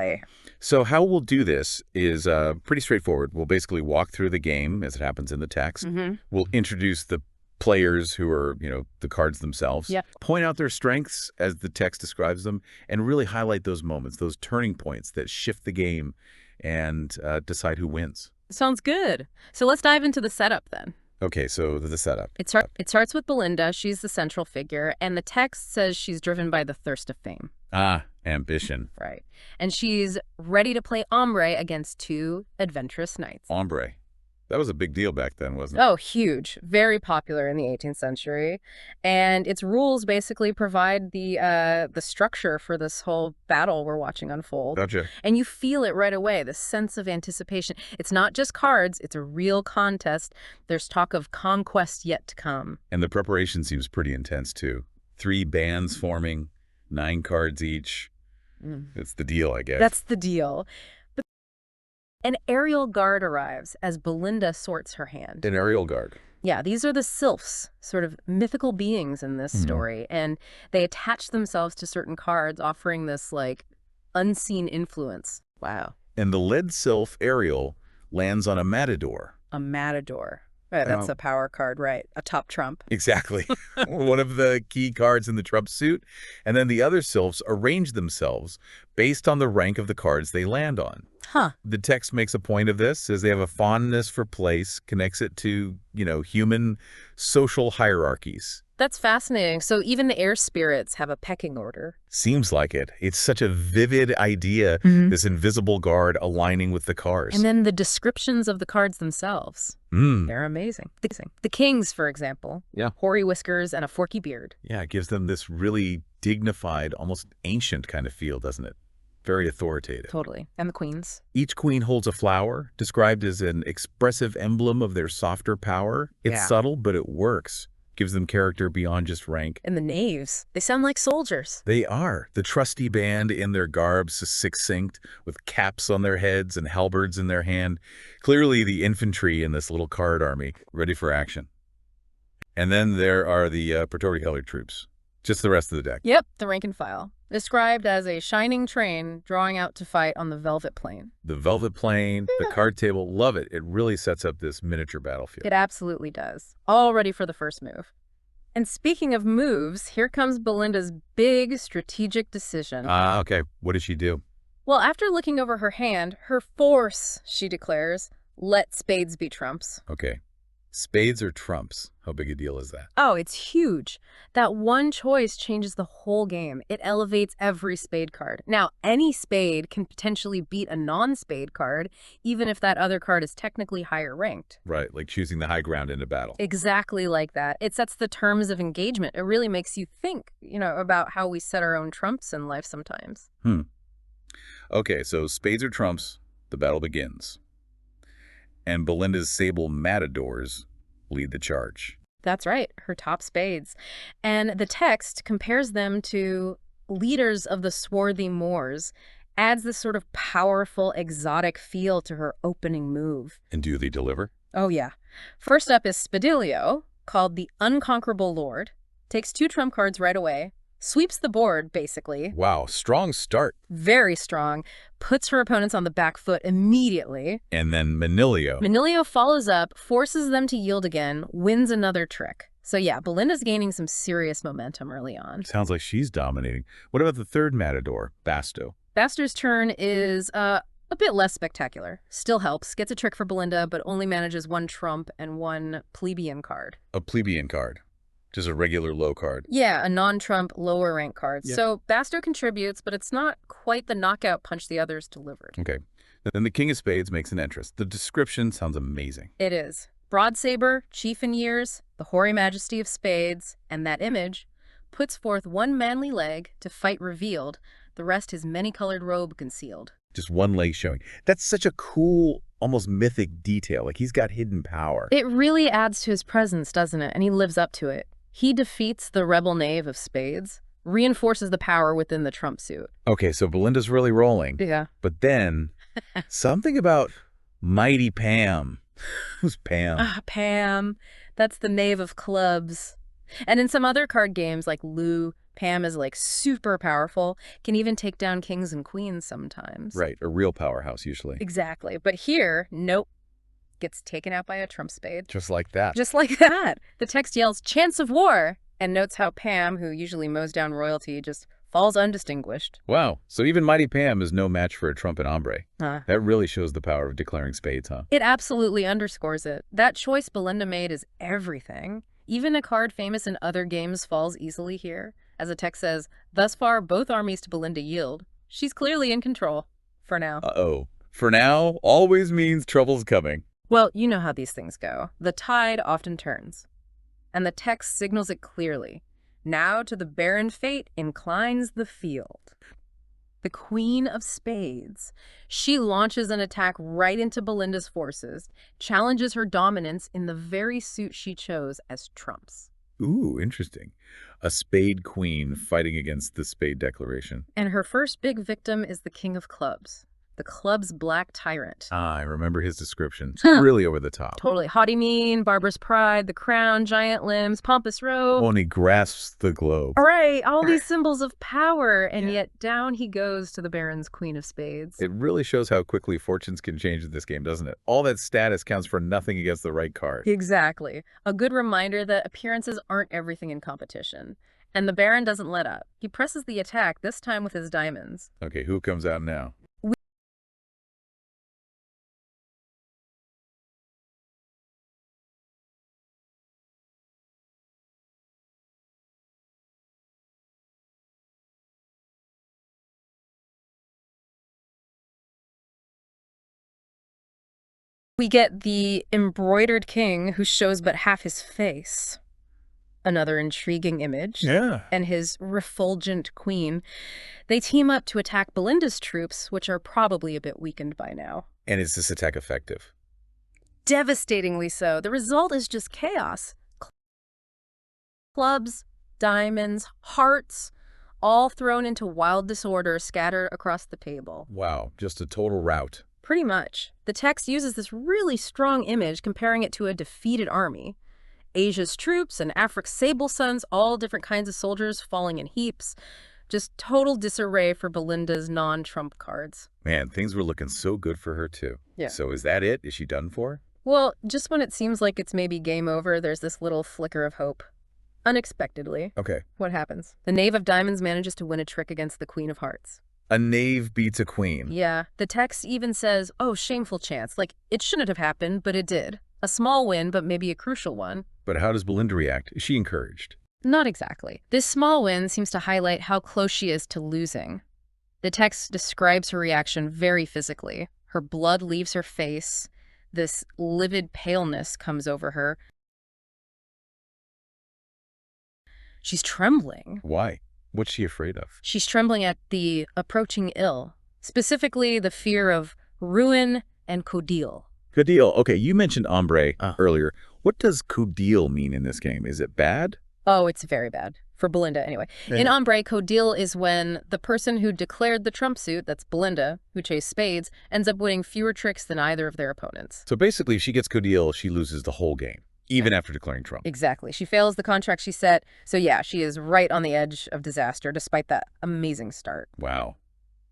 Exactly. So how we'll do this is pretty straightforward. We'll basically walk through the game as it happens in the text. We'll introduce the players who are, the cards themselves. Yep. Point out their strengths as the text describes them, and really highlight those moments, those turning points that shift the game and decide who wins. Sounds good. So let's dive into the setup then. Okay, so the setup. It starts with Belinda. She's the central figure, and the text says she's driven by the thirst of fame. Ah, ambition. Right. And she's ready to play Ombre against two adventurous knights. Ombre. That was a big deal back then, wasn't it? Oh, huge. Very popular in the 18th century. And its rules basically provide the structure for this whole battle we're watching unfold. Gotcha. And you feel it right away, the sense of anticipation. It's not just cards, it's a real contest. There's talk of conquest yet to come. And the preparation seems pretty intense, too. 3 bands forming, 9 cards each. It's the deal, I guess. That's the deal. An aerial guard arrives as Belinda sorts her hand. An aerial guard. Yeah, these are the sylphs, sort of mythical beings in this story, and they attach themselves to certain cards, offering this, unseen influence. Wow. And the lead sylph Ariel lands on a matador. A matador. Right, that's a power card, right? A top trump. Exactly. One of the key cards in the trump suit. And then the other sylphs arrange themselves based on the rank of the cards they land on. Huh. The text makes a point of this, says they have a fondness for place, connects it to, human social hierarchies. That's fascinating. So even the air spirits have a pecking order. Seems like it. It's such a vivid idea, this invisible guard aligning with the cards. And then the descriptions of the cards themselves. They're amazing. The kings, for example. Yeah. Hoary whiskers and a forky beard. Yeah, it gives them this really dignified, almost ancient kind of feel, doesn't it? Very authoritative. Totally. And the queens. Each queen holds a flower, described as an expressive emblem of their softer power. It's subtle, but it works. Gives them character beyond just rank. And the knaves, they sound like soldiers. They are. The trusty band in their garbs, succinct, with caps on their heads and halberds in their hand. Clearly the infantry in this little card army, ready for action. And then there are the Praetorian colored troops. Just the rest of the deck. Yep, the rank and file. Described as a shining train drawing out to fight on the velvet plain. The velvet plain, the card table, love it. It really sets up this miniature battlefield. It absolutely does. All ready for the first move. And speaking of moves, here comes Belinda's big strategic decision. Okay. What does she do? Well, after looking over her hand, her force, she declares, let spades be trumps. Okay. Spades or trumps? How big a deal is that? Oh, it's huge. That one choice changes the whole game. It elevates every spade card. Now, any spade can potentially beat a non-spade card, even if that other card is technically higher ranked. Right, like choosing the high ground in a battle. Exactly like that. It sets the terms of engagement. It really makes you think, about how we set our own trumps in life sometimes. Okay, so spades or trumps, the battle begins. And Belinda's sable matadors lead the charge. That's right, her top spades. And the text compares them to leaders of the swarthy Moors, adds this sort of powerful, exotic feel to her opening move. And do they deliver? Oh, yeah. First up is Spadilio, called the Unconquerable Lord, takes 2 trump cards right away, sweeps the board, basically. Wow, strong start. Very strong. Puts her opponents on the back foot immediately. And then Manilio. Manilio follows up, forces them to yield again, wins another trick. So yeah, Belinda's gaining some serious momentum early on. Sounds like she's dominating. What about the third matador, Basto? Basto's turn is a bit less spectacular. Still helps, gets a trick for Belinda, but only manages 1 trump and 1 plebeian card. A plebeian card. Just a regular low card. Yeah, a non-trump lower rank card. Yeah. So Basto contributes, but it's not quite the knockout punch the others delivered. Okay. Then the King of Spades makes an entrance. The description sounds amazing. It is. Broad saber, chief in years, the hoary majesty of spades, and that image puts forth 1 manly leg to fight revealed, the rest his many-colored robe concealed. Just 1 leg showing. That's such a cool, almost mythic detail. Like he's got hidden power. It really adds to his presence, doesn't it? And he lives up to it. He defeats the rebel knave of spades, reinforces the power within the trump suit. Okay, so Belinda's really rolling. Yeah. But then, something about Mighty Pam. Who's Pam? Pam. That's the knave of clubs. And in some other card games like Lu, Pam is like super powerful, can even take down kings and queens sometimes. Right, a real powerhouse usually. Exactly. But here, nope, gets taken out by a trump spade. Just like that. Just like that. The text yells, "Chance of war," and notes how Pam, who usually mows down royalty, just falls undistinguished. Wow, so even Mighty Pam is no match for a trump and Ombre. Huh. That really shows the power of declaring spades, huh? It absolutely underscores it. That choice Belinda made is everything. Even a card famous in other games falls easily here. As the text says, thus far, both armies to Belinda yield. She's clearly in control. For now. Uh-oh. For now always means trouble's coming. Well, you know how these things go. The tide often turns. And the text signals it clearly. Now to the barren fate inclines the field. The Queen of Spades. She launches an attack right into Belinda's forces, challenges her dominance in the very suit she chose as trumps. Ooh, interesting. A spade queen fighting against the spade declaration. And her first big victim is the King of Clubs, the club's black tyrant. Ah, I remember his description. Huh. Really over the top. Totally. Haughty mien, barbarous pride, the crown, giant limbs, pompous robe. When he grasps the globe. Right, all these symbols of power, and yet down he goes to the Baron's Queen of Spades. It really shows how quickly fortunes can change in this game, doesn't it? All that status counts for nothing against the right card. Exactly. A good reminder that appearances aren't everything in competition. And the Baron doesn't let up. He presses the attack, this time with his diamonds. Okay, who comes out now? We get the embroidered king who shows but half his face. Another intriguing image. Yeah. And his refulgent queen. They team up to attack Belinda's troops, which are probably a bit weakened by now. And is this attack effective? Devastatingly so. The result is just chaos. Clubs, diamonds, hearts, all thrown into wild disorder scattered across the table. Wow, just a total rout. Pretty much. The text uses this really strong image comparing it to a defeated army. Asia's troops and Africa's sable sons, all different kinds of soldiers falling in heaps. Just total disarray for Belinda's non-trump cards. Man, things were looking so good for her too. Yeah. So is that it? Is she done for? Well, just when it seems like it's maybe game over, there's this little flicker of hope. Unexpectedly. Okay. What happens? The Knave of Diamonds manages to win a trick against the Queen of Hearts. A knave beats a queen. Yeah, the text even says, oh, shameful chance. Like, it shouldn't have happened, but it did. A small win, but maybe a crucial one. But how does Belinda react? Is she encouraged? Not exactly. This small win seems to highlight how close she is to losing. The text describes her reaction very physically. Her blood leaves her face. This livid paleness comes over her. She's trembling. Why? What's she afraid of? She's trembling at the approaching ill, specifically the fear of ruin and codil. Codil. Okay, you mentioned Ombre earlier. What does Codil mean in this game? Is it bad? Oh, it's very bad. For Belinda, anyway. In Ombre, codil is when the person who declared the trump suit, that's Belinda, who chased spades, ends up winning fewer tricks than either of their opponents. So basically, if she gets Codil, she loses the whole game, even after declaring trump. Exactly. She fails the contract she set. So yeah, she is right on the edge of disaster, despite that amazing start. Wow.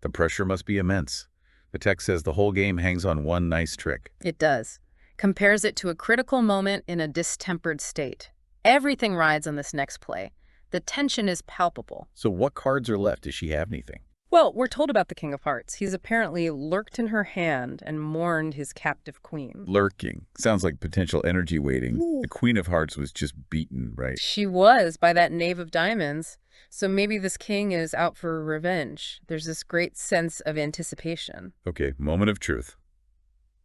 The pressure must be immense. The text says the whole game hangs on one nice trick. It does. Compares it to a critical moment in a distempered state. Everything rides on this next play. The tension is palpable. So what cards are left? Does she have anything? Well, we're told about the King of Hearts. He's apparently lurked in her hand and mourned his captive queen. Lurking. Sounds like potential energy waiting. The Queen of Hearts was just beaten, right? She was by that Knave of Diamonds. So maybe this king is out for revenge. There's this great sense of anticipation. Okay, moment of truth.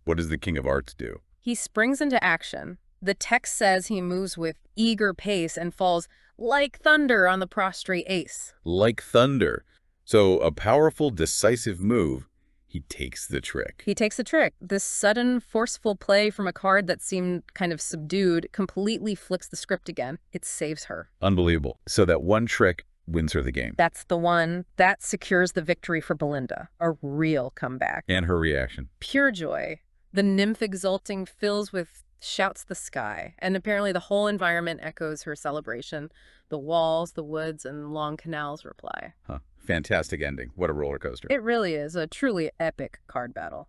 What does the King of Hearts do? He springs into action. The text says he moves with eager pace and falls like thunder on the prostrate ace. Like thunder. So a powerful, decisive move. He takes the trick. He takes the trick. This sudden, forceful play from a card that seemed kind of subdued completely flips the script again. It saves her. Unbelievable. So that one trick wins her the game. That's the one. That secures the victory for Belinda. A real comeback. And her reaction. Pure joy. The nymph exulting fills with shouts the sky, and apparently the whole environment echoes her celebration. The walls, the woods, and long canals reply. Huh. Fantastic ending. What a roller coaster. It really is a truly epic card battle.